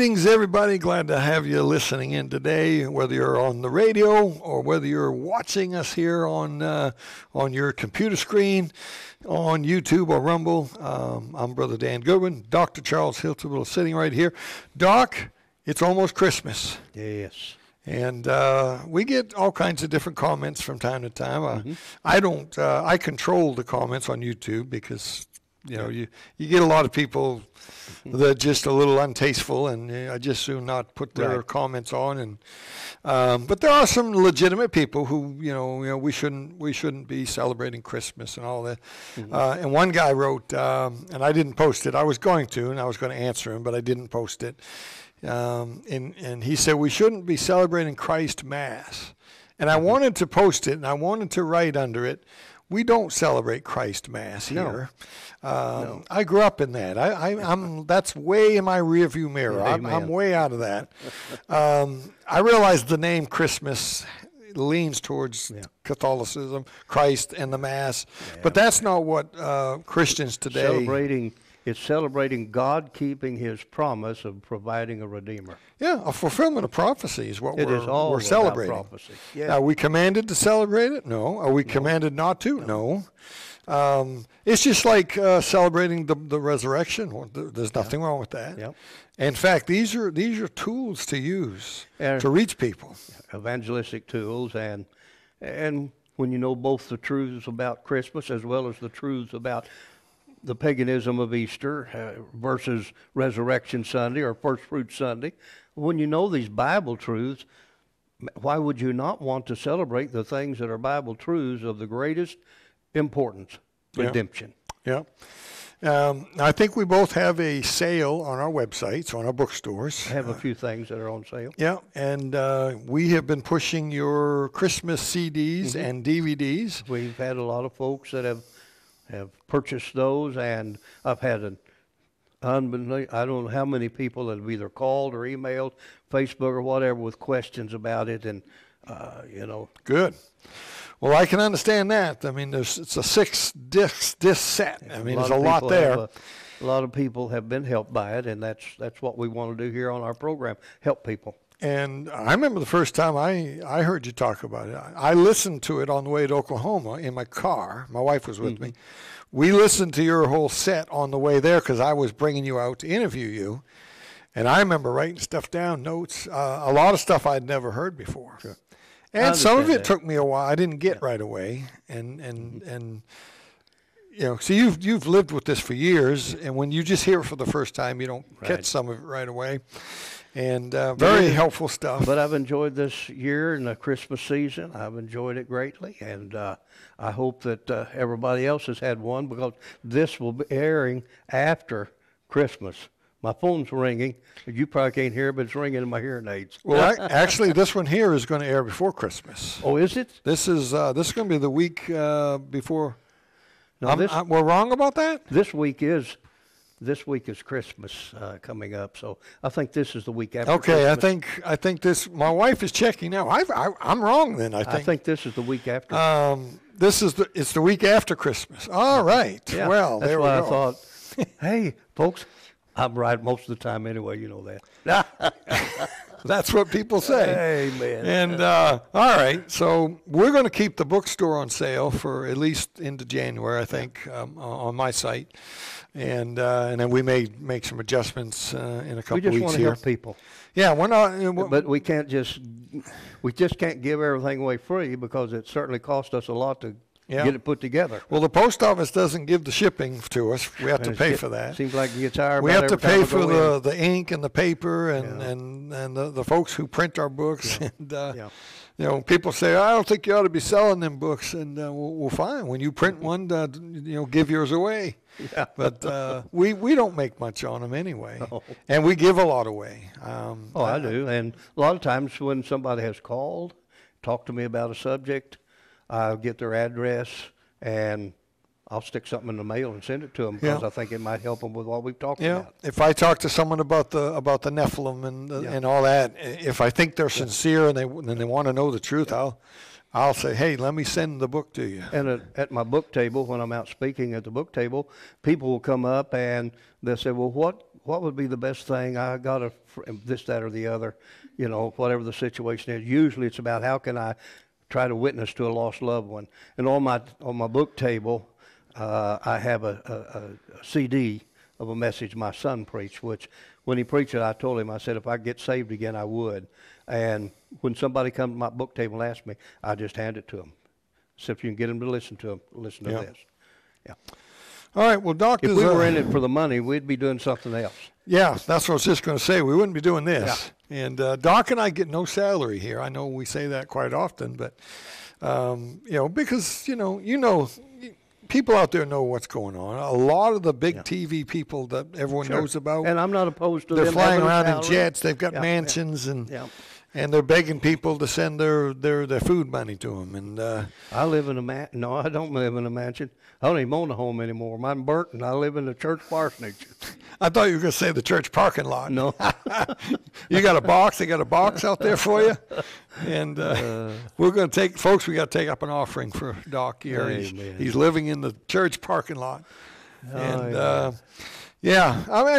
Greetings, everybody. Glad to have you listening in today, whether you're on the radio or whether you're watching us here on your computer screen, on YouTube or Rumble. I'm Brother Dan Goodwin. Dr. Charles Hilton sitting right here. Doc, it's almost Christmas. Yes. And we get all kinds of different comments from time to time. I control the comments on YouTube because you get a lot of people that are just a little untasteful, and I just soon not put their comments on. And but there are some legitimate people who we shouldn't be celebrating Christmas and all that. And one guy wrote, and I didn't post it. I was going to, and I was going to answer him, but I didn't post it. And he said we shouldn't be celebrating Christ Mass. And I wanted to post it, and I wanted to write under it, we don't celebrate Christ Mass here. No. I grew up in that. I'm that's way in my rearview mirror. I'm way out of that. I realize the name Christmas leans towards Catholicism, Christ, and the Mass, but that's not what Christians today. It's celebrating God keeping His promise of providing a Redeemer. Yeah, a fulfillment of prophecy is what we're celebrating. About prophecy. Yeah. Are we commanded to celebrate it? No. Are we commanded not to? No. It's just like celebrating the resurrection. There's nothing wrong with that. Yep. In fact, these are tools to use to reach people. Evangelistic tools, and when you know both the truths about Christmas as well as the truths about the paganism of Easter versus Resurrection Sunday or First Fruits Sunday, when you know these Bible truths, why would you not want to celebrate the things that are Bible truths of the greatest importance, redemption? Yeah. I think we both have a sale on our websites, on our bookstores. I have a few things that are on sale. Yeah, and we have been pushing your Christmas CDs and DVDs. We've had a lot of folks that have purchased those, and I've had I don't know how many people that have either called or emailed, Facebook or whatever, with questions about it, and Good. Well, I can understand that. I mean, it's a 6 disc set. I mean, there's a lot there. A lot of people have been helped by it, and that's what we want to do here on our program, help people. And I remember the first time I heard you talk about it. I listened to it on the way to Oklahoma in my car. My wife was with me. We listened to your whole set on the way there because I was bringing you out to interview you. And I remember writing stuff down, notes, a lot of stuff I'd never heard before. Sure. And some of it took me a while. I didn't get right away. And so you've lived with this for years, and when you just hear it for the first time, you don't catch some of it right away. And very helpful stuff. But I've enjoyed this year and the Christmas season. I've enjoyed it greatly, and I hope that everybody else has had one, because this will be airing after Christmas. My phone's ringing. You probably can't hear it, but it's ringing in my hearing aids. Well, actually, this one here is going to air before Christmas. Oh, is it? This is going to be the week before. No, we're wrong about that? This week is Christmas coming up, so I think this is the week after. Okay, Christmas. I think this. My wife is checking now. I'm wrong then. I think this is the week after. It's the week after Christmas. All right. Yeah, well, that's there we why go. I thought, hey, folks, I'm right most of the time anyway. You know that. That's what people say. Amen. And all right, so we're going to keep the bookstore on sale for at least into January, I think, on my site, and then we may make some adjustments in a couple weeks here. We just want to help people. Yeah, we're not. But we just can't give everything away free, because it certainly costs us a lot to get it put together. Well, the post office doesn't give the shipping to us. We have to pay for that. Seems like you get tired. We have to pay for the ink and the paper and the folks who print our books. Yeah. And people say, I don't think you ought to be selling them books, and well, fine. When you print one, give yours away. Yeah. But we don't make much on them anyway, and we give a lot away. I do, and a lot of times when somebody has called, talked to me about a subject, I'll get their address, and I'll stick something in the mail and send it to them, because I think it might help them with what we've talked about. If I talk to someone about the Nephilim and all that, if I think they're sincere and they want to know the truth, I'll say, hey, let me send the book to you. And at my book table, when I'm out speaking at the book table, people will come up and they'll say, well, what would be the best thing? I got this, that, or the other, whatever the situation is. Usually it's about how can I try to witness to a lost loved one. And on my book table, I have a CD of a message my son preached, which when he preached it, I told him, I said, if I get saved again, I would. And when somebody comes to my book table and asks me, I just hand it to them. So if you can get them to listen to this. Yeah. All right. Well, Doc, if we were in it for the money, we'd be doing something else. Yeah, that's what I was just going to say. We wouldn't be doing this. Yeah. And Doc and I get no salary here. I know we say that quite often, but because people out there know what's going on. A lot of the big TV people that everyone knows about. And I'm not opposed to they're them flying having around a in salary. jets. They've got mansions and they're begging people to send their food money to them. And I live in a No, I don't live in a mansion. I don't even own a home anymore. Mine burnt, and I live in the church parsonage. I thought you were going to say the church parking lot. No. You got a box. They got a box out there for you. And we're going to we got to take up an offering for Doc here. He's living in the church parking lot. I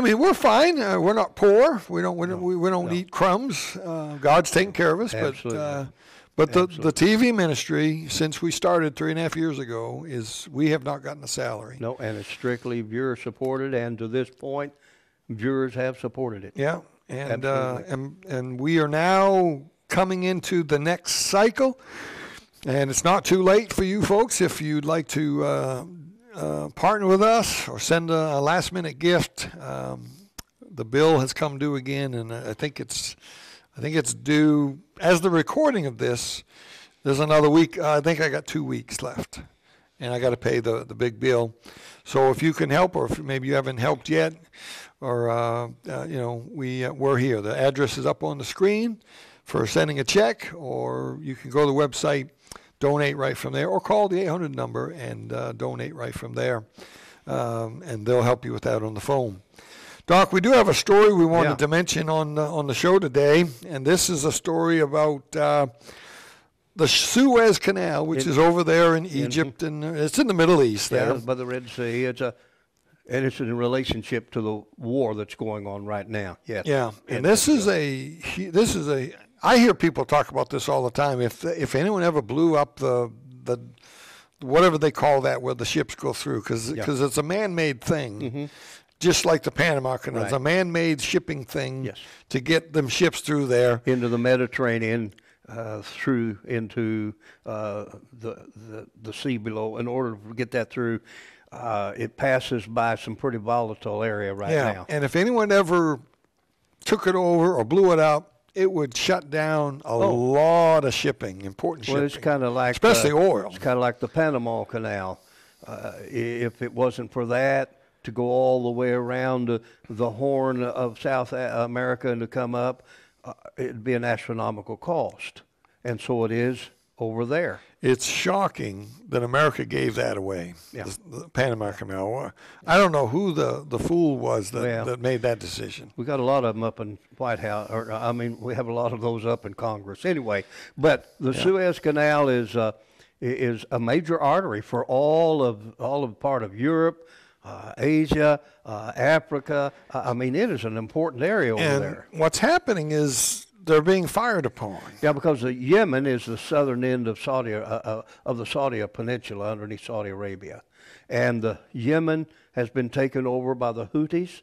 mean, we're fine. We're not poor. We don't eat crumbs. God's taking care of us. Absolutely. But the TV ministry, since we started 3.5 years ago, we have not gotten a salary. No, and it's strictly viewer supported, and to this point, viewers have supported it. Yeah, and we are now coming into the next cycle, and it's not too late for you folks if you'd like to partner with us or send a last-minute gift. The bill has come due again, and I think it's due as the recording of this. There's another week. I think I got 2 weeks left, and I got to pay the big bill. So if you can help, or if maybe you haven't helped yet, or we're here. The address is up on the screen for sending a check, or you can go to the website, donate right from there, or call the 800 number and donate right from there, and they'll help you with that on the phone. Doc, we do have a story we wanted to mention on the show today, and this is a story about the Suez Canal, which is over there in Egypt, and it's in the Middle East. There, by the Red Sea. It's in relationship to the war that's going on right now. Yes. Yeah, and this is a. I hear people talk about this all the time. If anyone ever blew up the whatever they call that, where the ships go through, because it's a man-made thing. Mm-hmm. Just like the Panama Canal, it's a man-made shipping thing to get them ships through there. Into the Mediterranean, through into the sea below. In order to get that through, it passes by some pretty volatile area now. Yeah, and if anyone ever took it over or blew it up, it would shut down a lot of shipping, important shipping. Well, it's kind of like... especially oil. It's kind of like the Panama Canal. If it wasn't for that, to go all the way around the Horn of South America and to come up, it'd be an astronomical cost. And so it is over there. It's shocking that America gave that away, the Panama Canal. I don't know who the fool was that made that decision. We got a lot of them up in White House, we have a lot of those up in Congress. Anyway, but the Suez Canal is a major artery for all of part of Europe, Asia, Africa. it is an important area over there. What's happening is they're being fired upon. Yeah, because Yemen is the southern end of the Saudi Peninsula underneath Saudi Arabia. And Yemen has been taken over by the Houthis,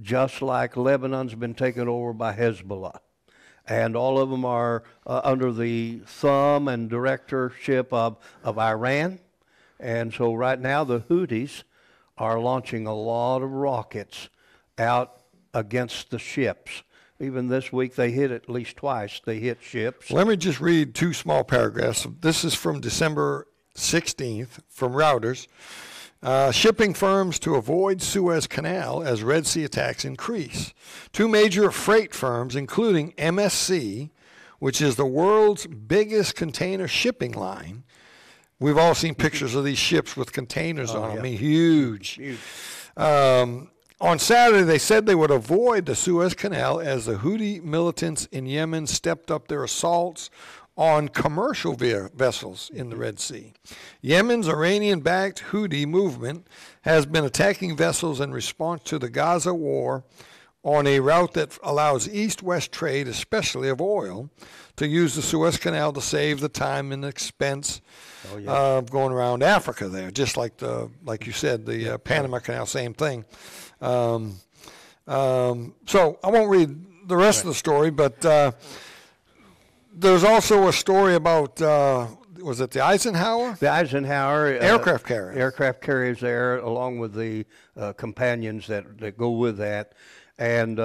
just like Lebanon's been taken over by Hezbollah. And all of them are under the thumb and directorship of Iran. And so right now the Houthis are launching a lot of rockets out against the ships. Even this week, they hit at least twice. They hit ships. Let me just read 2 small paragraphs. This is from December 16th from Reuters. Shipping firms to avoid Suez Canal as Red Sea attacks increase. 2 major freight firms, including MSC, which is the world's biggest container shipping line. We've all seen pictures of these ships with containers on them. Huge. On Saturday, they said they would avoid the Suez Canal as the Houthi militants in Yemen stepped up their assaults on commercial vessels in the Red Sea. Yemen's Iranian-backed Houthi movement has been attacking vessels in response to the Gaza war, on a route that allows east-west trade, especially of oil, to use the Suez Canal to save the time and expense of going around Africa there, just like you said, the Panama Canal, same thing. So I won't read the rest of the story, but there's also a story about, was it the Eisenhower? The Eisenhower. Aircraft carrier. Aircraft carriers there, along with the companions that go with that. And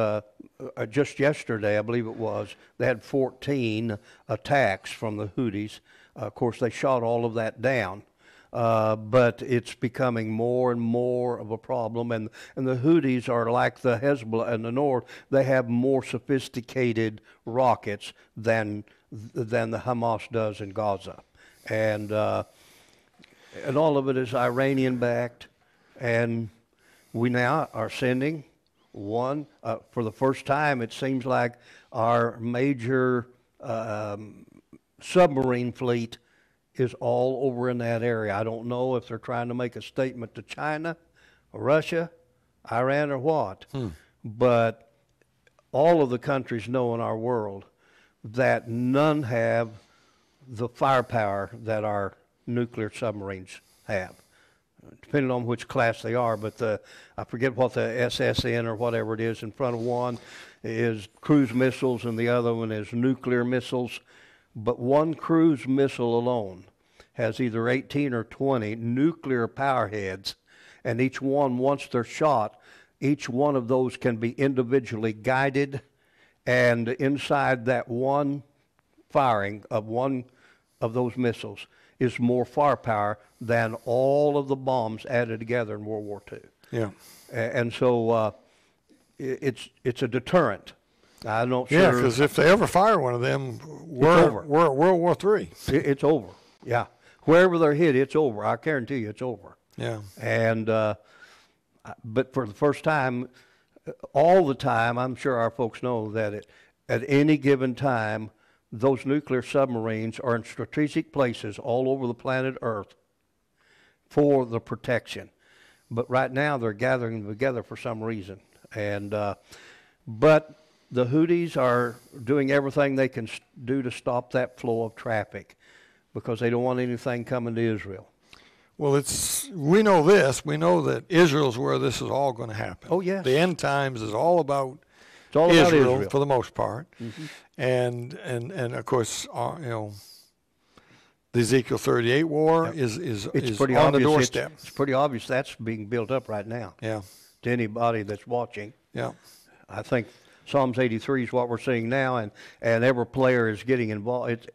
just yesterday, I believe it was, they had 14 attacks from the Houthis. Of course, they shot all of that down. But it's becoming more and more of a problem. And the Houthis are like the Hezbollah in the north. They have more sophisticated rockets than the Hamas does in Gaza. And all of it is Iranian-backed. And we now are sending one, for the first time, it seems like our major submarine fleet is all over in that area. I don't know if they're trying to make a statement to China, or Russia, Iran, or what. But all of the countries know in our world that none have the firepower that our nuclear submarines have, depending on which class they are. But I forget what the SSN or whatever it is in front of one is cruise missiles and the other one is nuclear missiles. But one cruise missile alone has either 18 or 20 nuclear power heads, and each one, once they're shot, each one of those can be individually guided, and inside that one firing of one of those missiles is more firepower than all of the bombs added together in World War II. Yeah. And so it's a deterrent. I'm not sure. Yeah, because if they ever fire one of them, we're at World War III. It's over. Yeah. Wherever they're hit, it's over. I guarantee you it's over. Yeah. And but for the first time, all the time, I'm sure our folks know that at any given time, those nuclear submarines are in strategic places all over the planet Earth for the protection. But right now, they're gathering them together for some reason. And but the Houthis are doing everything they can do to stop that flow of traffic because they don't want anything coming to Israel. Well, we know this. We know that Israel's where this is all going to happen. Oh, yes. The end times is all about Israel for the most part. Mm-hmm. And of course, the Ezekiel 38 war is pretty on obvious. the doorstep. It's pretty obvious that's being built up right now. Yeah. To anybody that's watching. Yeah. I think Psalms 83 is what we're seeing now, and every player is getting involved.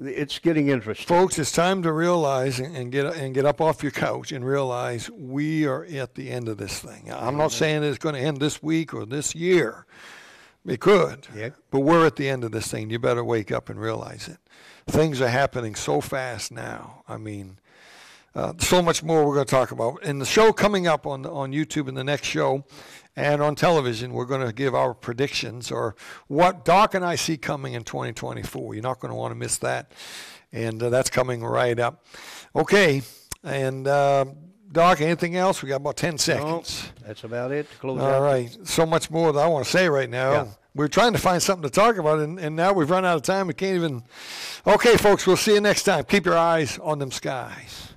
It's getting interesting. Folks, it's time to realize and get up off your couch and realize we are at the end of this thing. I'm not saying it's going to end this week or this year. It could, but we're at the end of this thing. You better wake up and realize it. Things are happening so fast now. I mean, so much more we're going to talk about. In the show coming up on YouTube in the next show and on television, we're going to give our predictions or what Doc and I see coming in 2024. You're not going to want to miss that. And that's coming right up. Okay. And Doc, anything else? We got about 10 seconds. No, that's about it to close out. All right. So much more that I want to say right now. Yeah. We're trying to find something to talk about, and now we've run out of time. We can't even. Okay, folks, we'll see you next time. Keep your eyes on them skies.